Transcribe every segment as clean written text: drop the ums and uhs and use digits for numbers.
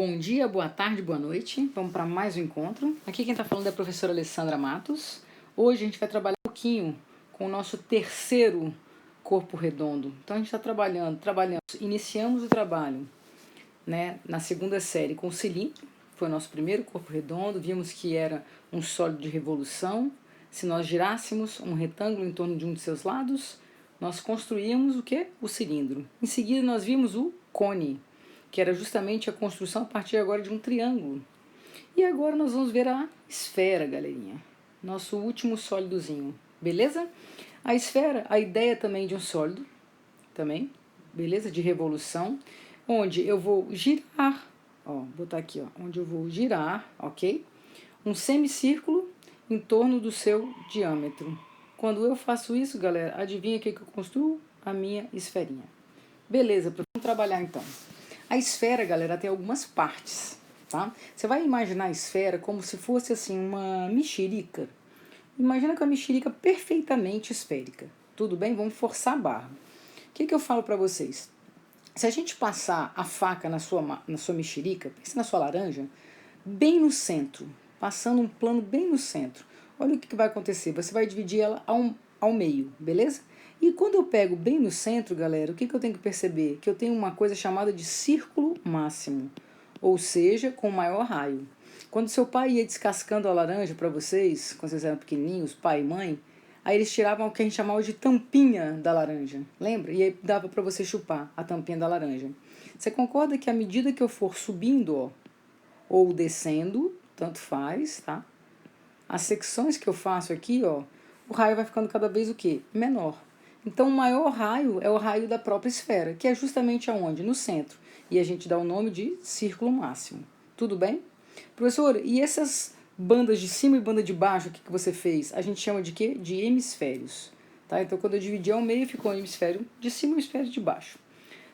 Bom dia, boa tarde, boa noite. Vamos para mais um encontro. Aqui quem está falando é a professora Alessandra Matos. Hoje a gente vai trabalhar um pouquinho com o nosso terceiro corpo redondo. Então a gente está trabalhando. Iniciamos o trabalho, né, na segunda série com o cilindro. Foi o nosso primeiro corpo redondo. Vimos que era um sólido de revolução. Se nós girássemos um retângulo em torno de um de seus lados, nós construíamos o quê? O cilindro. Em seguida nós vimos o cone, que era justamente a construção a partir agora de um triângulo. E agora nós vamos ver a esfera, galerinha. Nosso último sólidozinho, beleza? A esfera, a ideia também de um sólido, também, beleza? De revolução, onde eu vou girar, ó, botar aqui, ó, onde eu vou girar, ok? Um semicírculo em torno do seu diâmetro. Quando eu faço isso, galera, adivinha o que eu construo? A minha esferinha. Beleza, vamos trabalhar então. A esfera, galera, tem algumas partes, tá? Você vai imaginar a esfera como se fosse assim uma mexerica. Imagina que é uma mexerica perfeitamente esférica. Tudo bem? Vamos forçar a barra. O que eu falo para vocês? Se a gente passar a faca na sua mexerica, pense na sua laranja, bem no centro, passando um plano bem no centro, olha o que vai acontecer. Você vai dividir ela ao meio, beleza? E quando eu pego bem no centro, galera, o que eu tenho que perceber? Que eu tenho uma coisa chamada de círculo máximo, ou seja, com maior raio. Quando seu pai ia descascando a laranja para vocês, quando vocês eram pequenininhos, pai e mãe, aí eles tiravam o que a gente chamava de tampinha da laranja, lembra? E aí dava para você chupar a tampinha da laranja. Você concorda que à medida que eu for subindo, ó, ou descendo, tanto faz, tá? As secções que eu faço aqui, ó, o raio vai ficando cada vez o quê? Menor. Então, o maior raio é o raio da própria esfera, que é justamente aonde? No centro. E a gente dá o nome de círculo máximo. Tudo bem? Professor, e essas bandas de cima e banda de baixo, o que você fez? A gente chama de quê? De hemisférios. Tá? Então, quando eu dividi ao meio, ficou o hemisfério de cima e o hemisfério de baixo.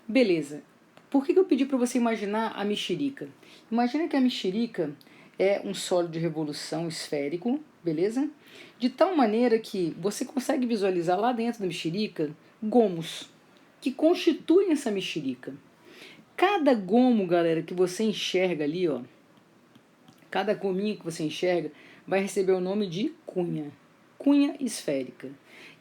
Beleza. Por que eu pedi para você imaginar a mexerica? Imagina que a mexerica é um sólido de revolução esférico, beleza? De tal maneira que você consegue visualizar lá dentro da mexerica gomos que constituem essa mexerica. Cada gomo, galera, que você enxerga ali, ó, cada gominho que você enxerga vai receber o nome de cunha esférica.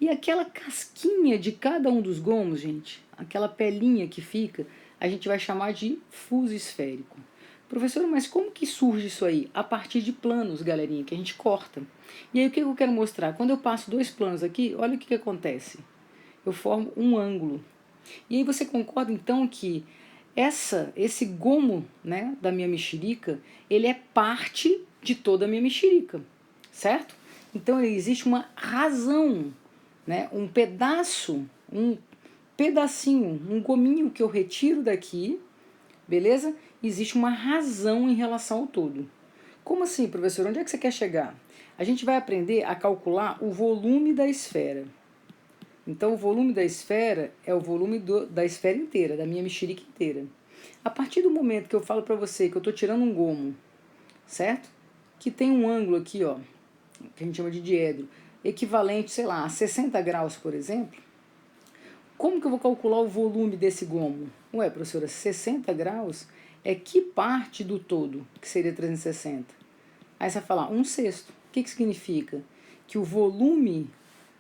E aquela casquinha de cada um dos gomos, gente, aquela pelinha que fica, a gente vai chamar de fuso esférico. Professor, mas como que surge isso aí? A partir de planos, galerinha, que a gente corta. E aí o que eu quero mostrar? Quando eu passo dois planos aqui, olha o que acontece. Eu formo um ângulo. E aí você concorda então que esse gomo, né, da minha mexerica, ele é parte de toda a minha mexerica, certo? Então existe uma razão, né, um pedacinho, um gominho que eu retiro daqui, beleza? Existe uma razão em relação ao todo. Como assim, professor? Onde é que você quer chegar? A gente vai aprender a calcular o volume da esfera. Então, o volume da esfera é o volume da esfera inteira, da minha mexerica inteira. A partir do momento que eu falo para você que eu estou tirando um gomo, certo? Que tem um ângulo aqui, ó, que a gente chama de diedro, equivalente, sei lá, a 60 graus, por exemplo. Como que eu vou calcular o volume desse gomo? Ué, professora, 60 graus é que parte do todo, que seria 360? Aí você vai falar, 1/6. O que significa? Que o volume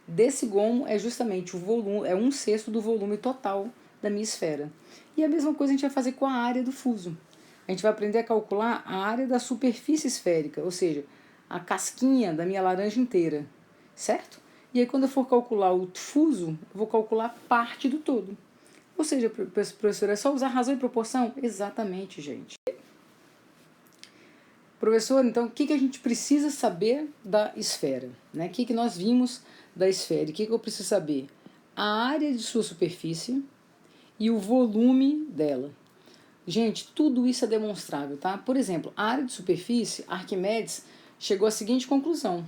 desse gomo é justamente o volume, é 1/6 do volume total da minha esfera. E a mesma coisa a gente vai fazer com a área do fuso. A gente vai aprender a calcular a área da superfície esférica, ou seja, a casquinha da minha laranja inteira, certo? E aí quando eu for calcular o fuso, eu vou calcular parte do todo. Ou seja, professor, é só usar razão e proporção? Exatamente, gente. Professor, então o que a gente precisa saber da esfera? Né? O que nós vimos da esfera? O que eu preciso saber? A área de sua superfície e o volume dela. Gente, tudo isso é demonstrável, tá? Por exemplo, a área de superfície, Arquimedes chegou à seguinte conclusão.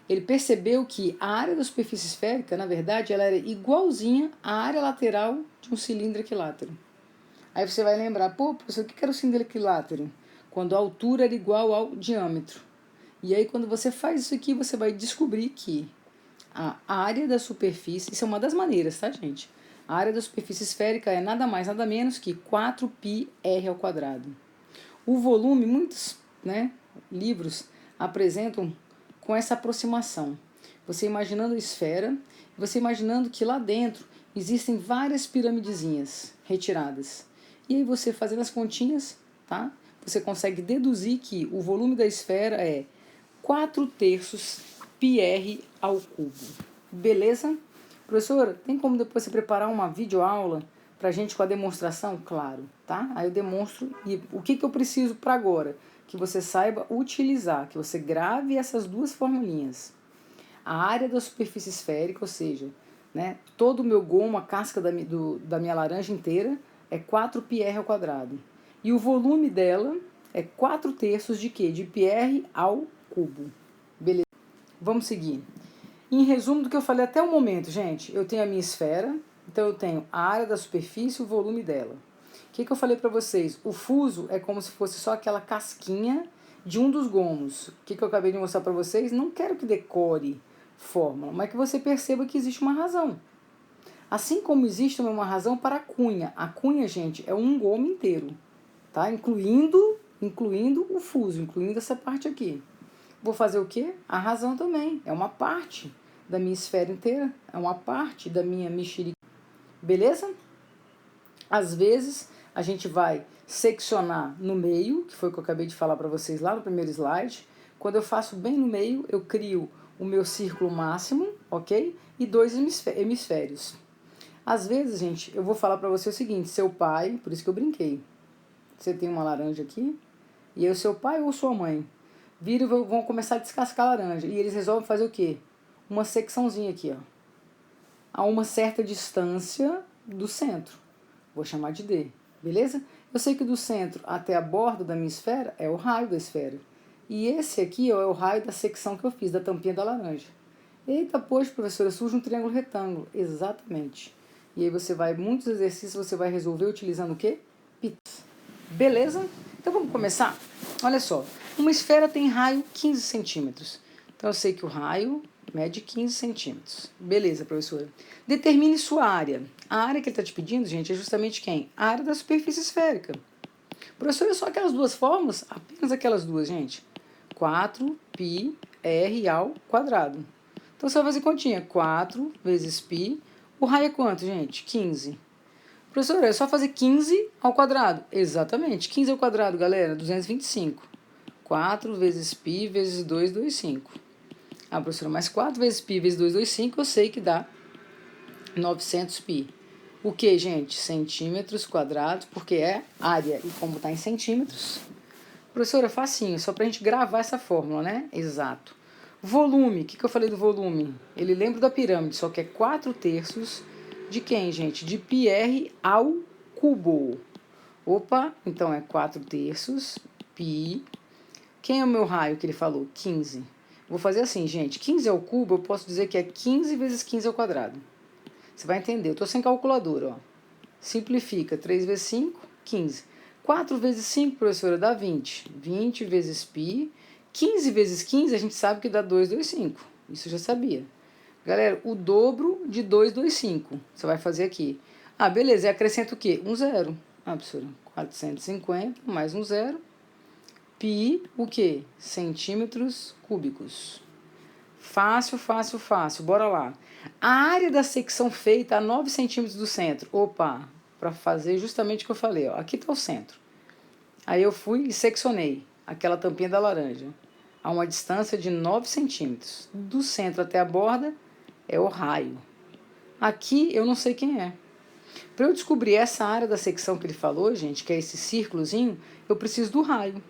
Ele percebeu que a área da superfície esférica, na verdade, ela era igualzinha à área lateral de um cilindro equilátero. Aí você vai lembrar, pô, professor, o que era o cilindro equilátero? Quando a altura era igual ao diâmetro. E aí, quando você faz isso aqui, você vai descobrir que a área da superfície, isso é uma das maneiras, tá, gente? A área da superfície esférica é nada mais, nada menos que 4πr². O volume, muitos, né, livros apresentam com essa aproximação. Você imaginando a esfera, você imaginando que lá dentro existem várias piramidezinhas retiradas. E aí você fazendo as continhas, tá? Você consegue deduzir que o volume da esfera é 4/3 πr ao cubo. Beleza? Professora, tem como depois você preparar uma videoaula pra gente com a demonstração? Claro, tá? Aí eu demonstro e o que eu preciso para agora? Que você saiba utilizar, que você grave essas duas formulinhas. A área da superfície esférica, ou seja, né, todo o meu gomo, a casca da minha laranja inteira, é 4πr ao quadrado. E o volume dela é 4/3 de quê? De πr ao cubo. Beleza? Vamos seguir. Em resumo do que eu falei até o momento, gente, eu tenho a minha esfera, então eu tenho a área da superfície e o volume dela. O que eu falei para vocês? O fuso é como se fosse só aquela casquinha de um dos gomos. O que eu acabei de mostrar para vocês? Não quero que decore fórmula, mas que você perceba que existe uma razão. Assim como existe uma razão para a cunha. A cunha, gente, é um gomo inteiro, tá? Incluindo o fuso, incluindo essa parte aqui. Vou fazer o quê? A razão também. É uma parte da minha esfera inteira. É uma parte da minha mexerica. Beleza? Às vezes, a gente vai seccionar no meio, que foi o que eu acabei de falar para vocês lá no primeiro slide. Quando eu faço bem no meio, eu crio o meu círculo máximo, ok? E 2 hemisférios. Às vezes, gente, eu vou falar para você o seguinte, seu pai, por isso que eu brinquei. Você tem uma laranja aqui, e aí o seu pai ou sua mãe viram e vão começar a descascar a laranja. E eles resolvem fazer o quê? Uma secçãozinha aqui, ó. A uma certa distância do centro. Vou chamar de D, beleza? Eu sei que do centro até a borda da minha esfera é o raio da esfera. E esse aqui ó, é o raio da secção que eu fiz, da tampinha da laranja. Eita, poxa, professora, surge um triângulo retângulo. Exatamente. E aí você vai, muitos exercícios você vai resolver utilizando o quê? Pitas. Beleza? Então vamos começar? Olha só, uma esfera tem raio 15 centímetros. Então eu sei que o raio mede 15 centímetros. Beleza, professora. Determine sua área. A área que ele está te pedindo, gente, é justamente quem? A área da superfície esférica. Professora, é só aquelas duas fórmulas? Apenas aquelas duas, gente. 4πr ao quadrado. Então você vai fazer continha. 4 vezes π. O raio é quanto, gente? 15. Professora, é só fazer 15 ao quadrado. Exatamente. 15 ao quadrado, galera, 225. 4 vezes π vezes 225. Ah, professora, mas 4 vezes π vezes 225 eu sei que dá 900 π. O que, gente? Centímetros quadrados, porque é área. E como está em centímetros... Professora, facinho, só para a gente gravar essa fórmula, né? Exato. Volume, o que eu falei do volume? Ele lembra da pirâmide, só que é 4/3 de quem, gente? De πr ao cubo. Opa, então é 4/3 π. Quem é o meu raio que ele falou? 15. Vou fazer assim, gente. 15 ao cubo, eu posso dizer que é 15 vezes 15 ao quadrado. Você vai entender. Eu estou sem calculadora, ó. Simplifica. 3 vezes 5, 15. 4 vezes 5, professora, dá 20. 20 vezes π. 15 vezes 15, a gente sabe que dá 225. Isso eu já sabia. Galera, o dobro de 225. Você vai fazer aqui. Ah, beleza. E acrescenta o quê? Um zero. Ah, professora, 450 mais um zero. Π, o quê? Centímetros cúbicos. Fácil, fácil, fácil. Bora lá. A área da secção feita a 9 centímetros do centro. Opa, para fazer justamente o que eu falei. Ó. Aqui está o centro. Aí eu fui e seccionei aquela tampinha da laranja a uma distância de 9 centímetros. Do centro até a borda é o raio. Aqui eu não sei quem é. Para eu descobrir essa área da secção que ele falou, gente, que é esse círculozinho, eu preciso do raio.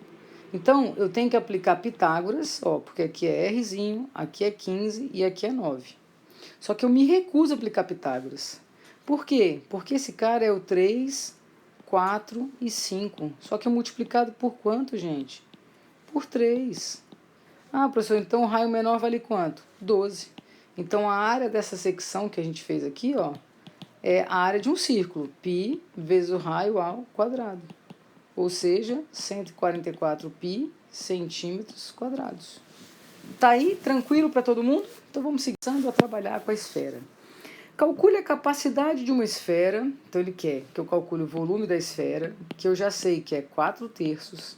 Então, eu tenho que aplicar Pitágoras, ó, porque aqui é Rzinho, aqui é 15 e aqui é 9. Só que eu me recuso a aplicar Pitágoras. Por quê? Porque esse cara é o 3, 4 e 5. Só que é multiplicado por quanto, gente? Por 3. Ah, professor, então o raio menor vale quanto? 12. Então, a área dessa secção que a gente fez aqui, ó, é a área de um círculo. Π vezes o raio ao quadrado. Ou seja, 144 π centímetros quadrados. Tá aí, tranquilo para todo mundo? Então vamos seguindo a trabalhar com a esfera. Calcule a capacidade de uma esfera. Então ele quer que eu calcule o volume da esfera, que eu já sei que é 4/3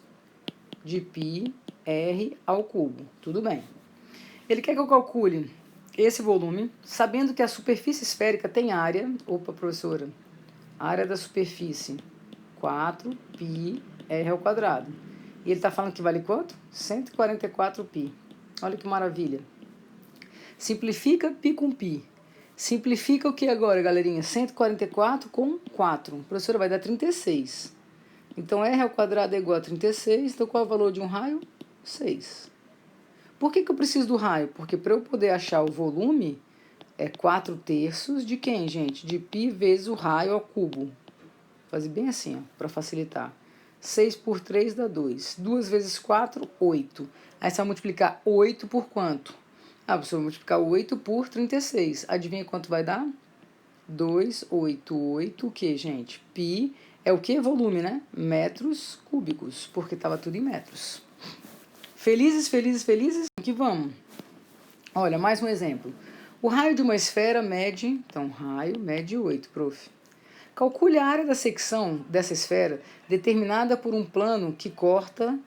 de πr ao cubo. Tudo bem. Ele quer que eu calcule esse volume, sabendo que a superfície esférica tem área. Opa, professora. Área da superfície, 4πr ao quadrado. E ele está falando que vale quanto? 144π. Olha que maravilha. Simplifica π com π. Simplifica o que agora, galerinha? 144 com 4. Professora, vai dar 36. Então, r ao quadrado é igual a 36. Então, qual é o valor de um raio? 6. Por que eu preciso do raio? Porque para eu poder achar o volume, é 4/3 de quem, gente? De π vezes o raio ao cubo. Vou fazer bem assim, ó, para facilitar. 6 por 3 dá 2. 2 vezes 4, 8. Aí você vai multiplicar 8 por quanto? Ah, você vai multiplicar 8 por 36. Adivinha quanto vai dar? 288, o que, gente? Π é o que? Volume, né? Metros cúbicos, porque estava tudo em metros. Felizes, felizes, felizes? Que vamos. Olha, mais um exemplo. O raio de uma esfera mede, então, raio mede 8, prof. Calcule a área da secção dessa esfera determinada por um plano que corta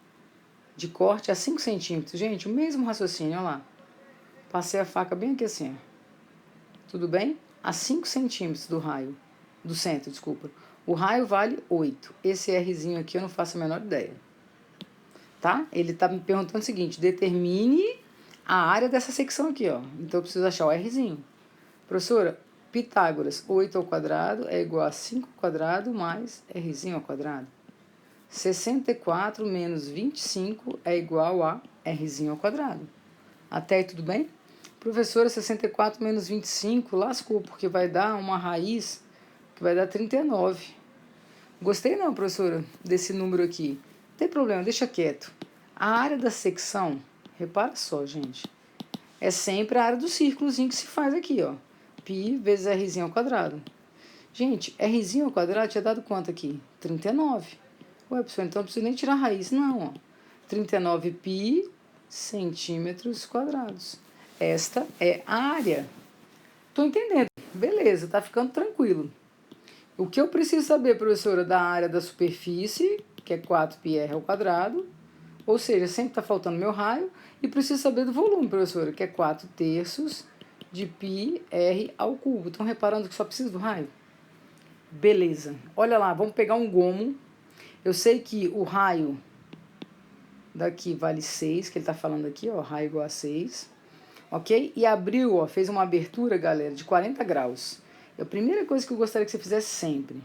de corte a 5 centímetros. Gente, o mesmo raciocínio, olha lá. Passei a faca bem aqui assim. Tudo bem? A 5 centímetros do raio, do centro, desculpa. O raio vale 8. Esse Rzinho aqui eu não faço a menor ideia. Tá? Ele está me perguntando o seguinte, determine a área dessa secção aqui, ó. Então eu preciso achar o Rzinho. Professora, Pitágoras, 8 ao quadrado é igual a 5 ao quadrado mais Rzinho ao quadrado. 64 menos 25 é igual a Rzinho ao quadrado. Até aí tudo bem? Professora, 64 menos 25, lascou, porque vai dar uma raiz que vai dar 39. Gostei não, professora, desse número aqui. Não tem problema, deixa quieto. A área da secção, repara só, gente, é sempre a área do círculozinho que se faz aqui, ó. Π vezes Rzinho ao quadrado. Gente, Rzinho ao quadrado tinha dado quanto aqui? 39. Ué, professora, então não preciso nem tirar a raiz, não, ó. 39π centímetros quadrados. Esta é a área. Tô entendendo. Beleza, tá ficando tranquilo. O que eu preciso saber, professora, da área da superfície, que é 4πr ao quadrado, ou seja, sempre está faltando meu raio, e preciso saber do volume, professora, que é 4/3 de πr ao cubo. Estão reparando que só preciso do raio? Beleza. Olha lá, vamos pegar um gomo. Eu sei que o raio daqui vale 6, que ele está falando aqui, ó, raio igual a 6. Ok? E abriu, ó, fez uma abertura, galera, de 40 graus. É a primeira coisa que eu gostaria que você fizesse sempre.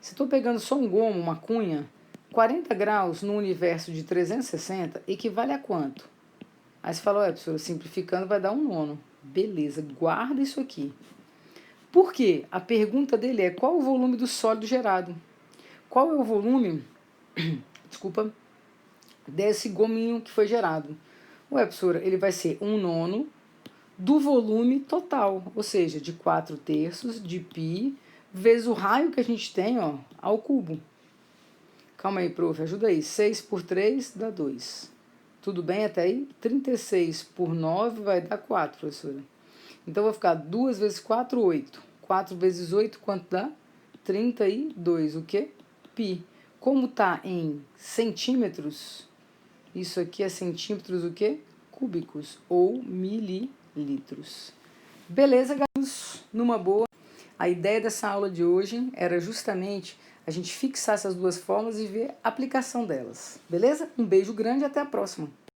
Se estou pegando só um gomo, uma cunha, 40 graus no universo de 360 equivale a quanto? Aí você fala, olha, professora, simplificando vai dar 1/9. Beleza, guarda isso aqui. Por quê? A pergunta dele é qual o volume do sólido gerado? Qual é o volume, desculpa, desse gominho que foi gerado? Ué, professora, ele vai ser 1/9 do volume total, ou seja, de 4/3 de π vezes o raio que a gente tem, ó, ao cubo. Calma aí, prof, ajuda aí. 6 por 3 dá 2. Tudo bem até aí? 36 por 9 vai dar 4, professora. Então, vai ficar 2 vezes 4, 8. 4 vezes 8, quanto dá? 32. O quê? Π. Como está em centímetros, isso aqui é centímetros o quê? Cúbicos ou mililitros. Beleza, garotos? Numa boa. A ideia dessa aula de hoje era justamente a gente fixar essas duas fórmulas e ver a aplicação delas. Beleza? Um beijo grande e até a próxima.